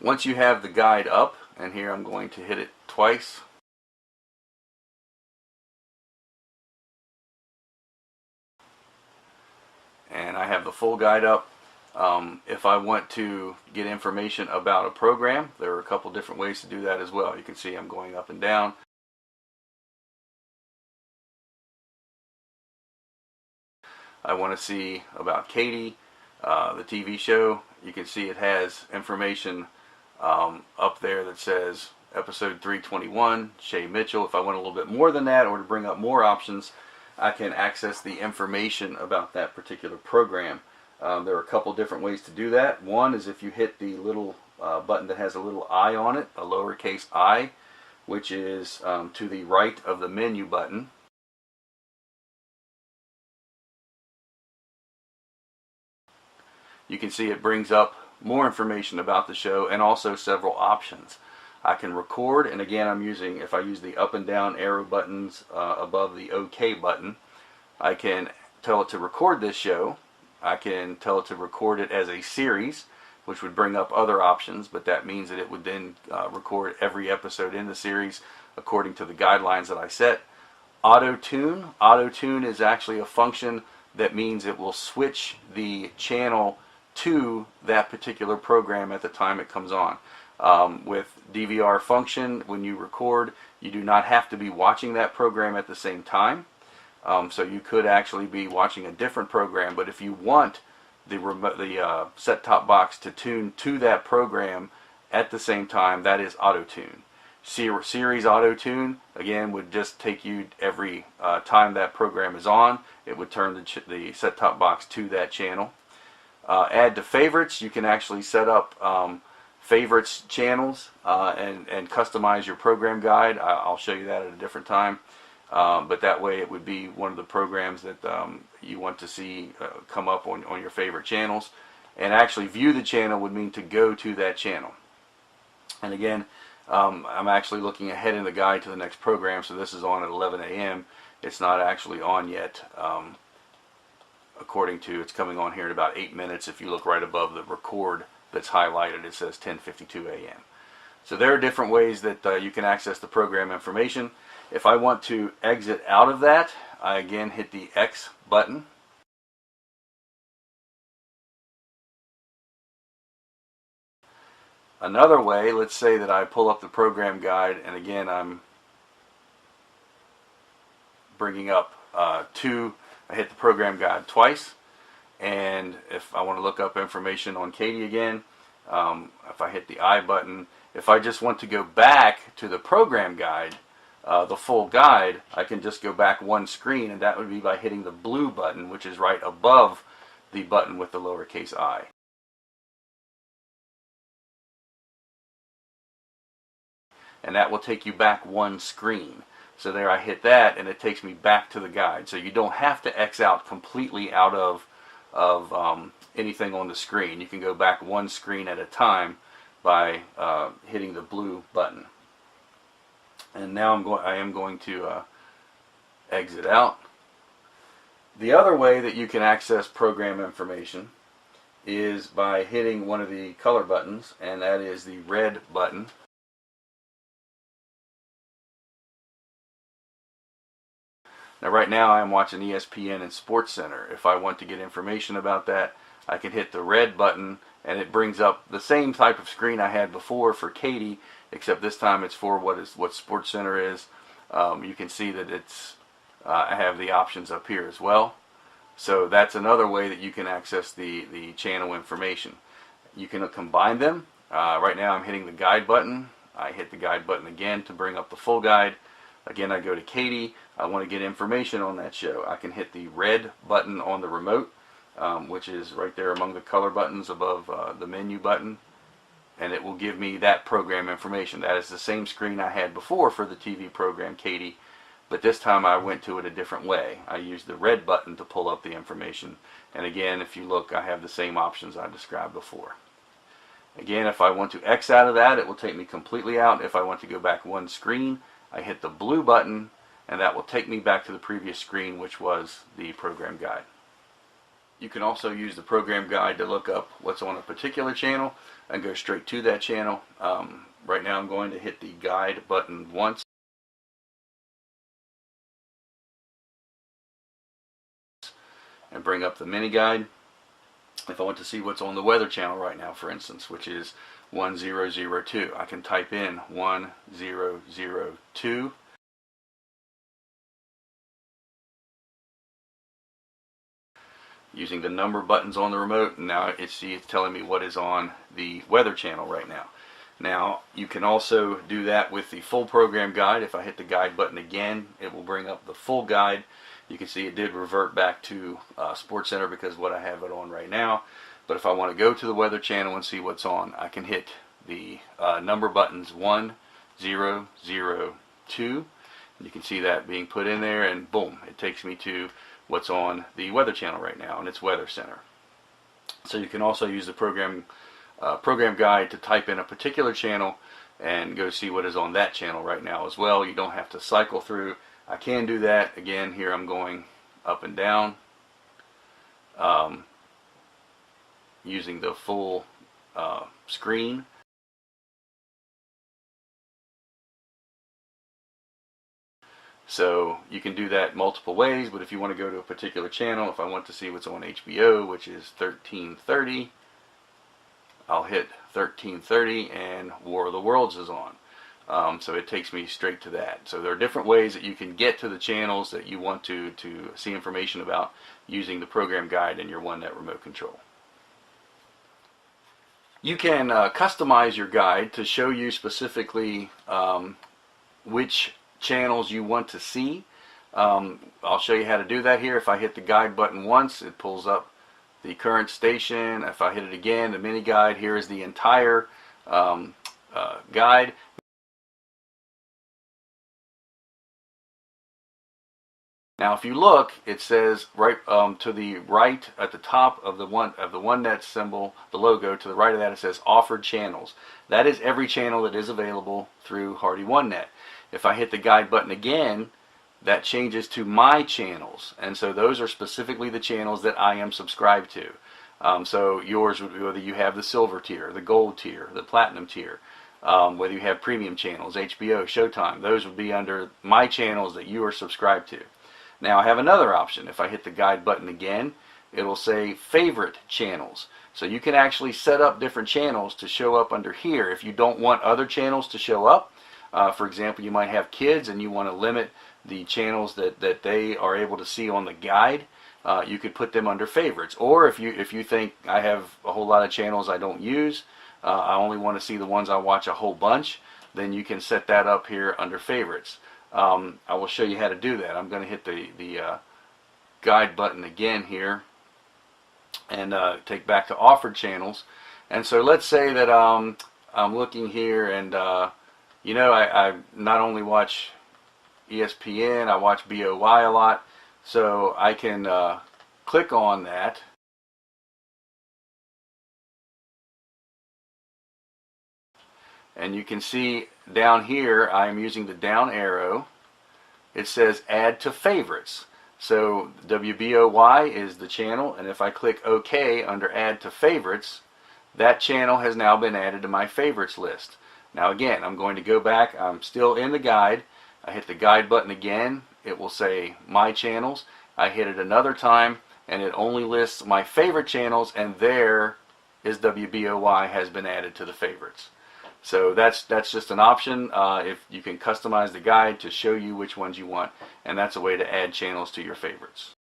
Once you have the guide up, and here I'm going to hit it twice, and I have the full guide up. If I want to get information about a program, there are a couple different ways to do that as well. You can see I'm going up and down. I want to see about Katie, the TV show. You can see it has information up there that says episode 321, Shay Mitchell. If I want a little bit more than that, or to bring up more options, I can access the information about that particular program. There are a couple different ways to do that. One is if you hit the little button that has a little I on it, a lowercase I, which is to the right of the menu button. You can see it brings up more information about the show and also several options. I can record, and again if I use the up and down arrow buttons above the OK button, I can tell it to record this show. I can tell it to record it as a series, which would bring up other options, but that means that it would then record every episode in the series according to the guidelines that I set. Auto-tune. Auto-tune is actually a function that means it will switch the channel to that particular program at the time it comes on. With DVR function, when you record, you do not have to be watching that program at the same time. So you could actually be watching a different program, but if you want the set-top box to tune to that program at the same time, that is auto-tune. Series auto-tune, again, would just take you every time that program is on. It would turn the set-top box to that channel. Add to favorites. You can actually set up favorites channels and customize your program guide. I'll show you that at a different time. But that way it would be one of the programs that you want to see come up on your favorite channels. And actually view the channel would mean to go to that channel. And again, I'm actually looking ahead in the guide to the next program, so this is on at 11 a.m. It's not actually on yet. According to, it's coming on here in about 8 minutes. If you look right above the record that's highlighted, it says 10:52 a.m. So there are different ways that you can access the program information. If I want to exit out of that, I again hit the X button. Another way, let's say that I pull up the program guide, and again I'm bringing up I hit the program guide twice, and if I want to look up information on Katie again, if I hit the I button, if I just want to go back to the program guide, the full guide, I can just go back one screen, and that would be by hitting the blue button, which is right above the button with the lowercase I. And that will take you back one screen. So there I hit that, and it takes me back to the guide. So you don't have to X out completely out of anything on the screen. You can go back one screen at a time by hitting the blue button. And now I am going to exit out. The other way that you can access program information is by hitting one of the color buttons, and that is the red button. Now right now I'm watching ESPN and Sports Center. If I want to get information about that, I can hit the red button, and it brings up the same type of screen I had before for Katie, except this time it's for what Sports Center is. You can see that I have the options up here as well. So that's another way that you can access the channel information. You can combine them. Right now I'm hitting the guide button. I hit the guide button again to bring up the full guide. Again, I go to Katie. I want to get information on that show. I can hit the red button on the remote, which is right there among the color buttons above the menu button, and it will give me that program information. That is the same screen I had before for the TV program Katie, but this time I went to it a different way. I used the red button to pull up the information, and again, if you look, I have the same options I described before. Again, if I want to X out of that, it will take me completely out. If I want to go back one screen, I hit the blue button, and that will take me back to the previous screen, which was the program guide. You can also use the program guide to look up what's on a particular channel and go straight to that channel. Right now I'm going to hit the guide button once and bring up the mini guide. If I want to see what's on the weather channel right now, for instance, which is 1002, I can type in 1002. Using the number buttons on the remote, and now it's telling me what is on the weather channel right now. Now you can also do that with the full program guide. If I hit the guide button again, it will bring up the full guide. You can see it did revert back to Sports Center because what I have it on right now. But if I want to go to the weather channel and see what's on, I can hit the number buttons 1002. You can see that being put in there, and boom, it takes me to what's on the weather channel right now, and it's Weather Center. So you can also use the program guide to type in a particular channel and go see what is on that channel right now as well. You don't have to cycle through. I can do that. Again, here I'm going up and down using the full screen. So you can do that multiple ways, but if you want to go to a particular channel, if I want to see what's on HBO, which is 1330, I'll hit 1330 and War of the Worlds is on. So it takes me straight to that. So there are different ways that you can get to the channels that you want to see information about using the program guide in your OneNet remote control. You can customize your guide to show you specifically which channels you want to see. I'll show you how to do that here. If I hit the guide button once, it pulls up the current station. If I hit it again, the mini guide, here is the entire guide. Now if you look, it says right to the right at the top of the OneNet symbol, the logo, to the right of that it says offered channels. That is every channel that is available through Hardy OneNet. If I hit the guide button again, that changes to my channels, and so those are specifically the channels that I am subscribed to. So yours would be whether you have the silver tier, the gold tier, the platinum tier, whether you have premium channels, HBO, Showtime. Those would be under my channels that you are subscribed to. Now I have another option. If I hit the guide button again, it will say favorite channels. So you can actually set up different channels to show up under here if you don't want other channels to show up. For example, you might have kids and you want to limit the channels that they are able to see on the guide. You could put them under favorites. Or if you think I have a whole lot of channels I don't use, I only want to see the ones I watch a whole bunch, then you can set that up here under favorites. I will show you how to do that. I'm going to hit the guide button again here and take back to offered channels. And so let's say that I'm looking here and you know, I not only watch ESPN, I watch BOY a lot, so I can click on that. And you can see down here, I am using the down arrow. It says add to favorites. So WBOY is the channel, and if I click OK under add to favorites, that channel has now been added to my favorites list. Now again, I'm going to go back. I'm still in the guide. I hit the guide button again. It will say my channels. I hit it another time and it only lists my favorite channels, and there is WBOY has been added to the favorites. So that's just an option. If you can customize the guide to show you which ones you want, and that's a way to add channels to your favorites.